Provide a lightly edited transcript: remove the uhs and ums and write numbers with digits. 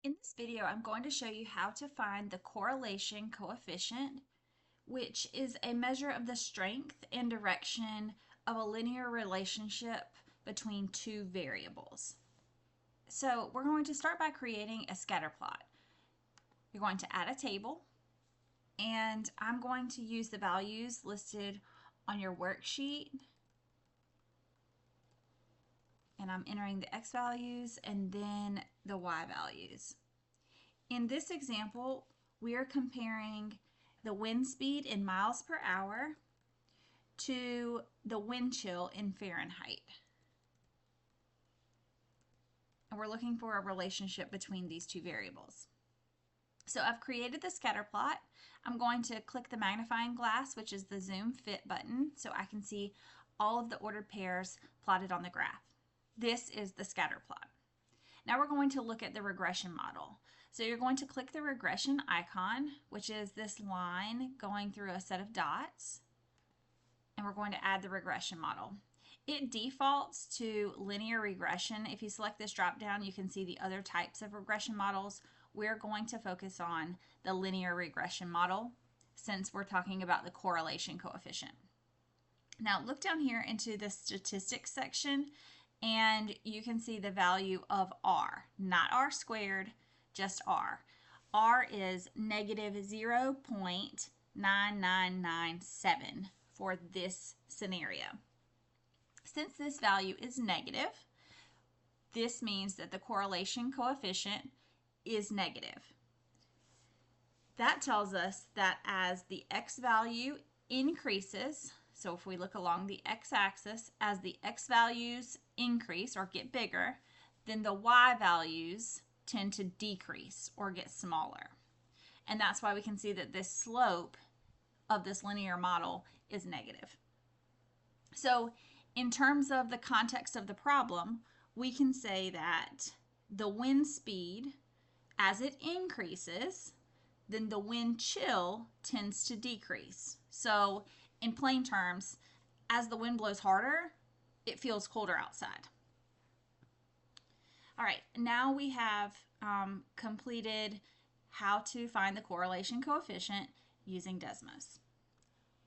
In this video, I'm going to show you how to find the correlation coefficient, which is a measure of the strength and direction of a linear relationship between two variables. So we're going to start by creating a scatter plot. You're going to add a table, and I'm going to use the values listed on your worksheet. And I'm entering the x values and then the y values. In this example, we are comparing the wind speed in miles per hour to the wind chill in Fahrenheit. And we're looking for a relationship between these two variables. So I've created the scatter plot. I'm going to click the magnifying glass, which is the zoom fit button, so I can see all of the ordered pairs plotted on the graph. This is the scatter plot. Now we're going to look at the regression model. So you're going to click the regression icon, which is this line going through a set of dots, and we're going to add the regression model. It defaults to linear regression. If you select this drop down, you can see the other types of regression models. We're going to focus on the linear regression model since we're talking about the correlation coefficient. Now look down here into the statistics section, and you can see the value of r, not r squared, just r. r is negative 0.9997 for this scenario. Since this value is negative, this means that the correlation coefficient is negative. That tells us that as the x value increases, so if we look along the x-axis, as the x values increase or get bigger, then the y values tend to decrease or get smaller. And that's why we can see that this slope of this linear model is negative. So in terms of the context of the problem, we can say that the wind speed, as it increases, then the wind chill tends to decrease. So in plain terms, as the wind blows harder, it feels colder outside. All right, now we have completed how to find the correlation coefficient using Desmos.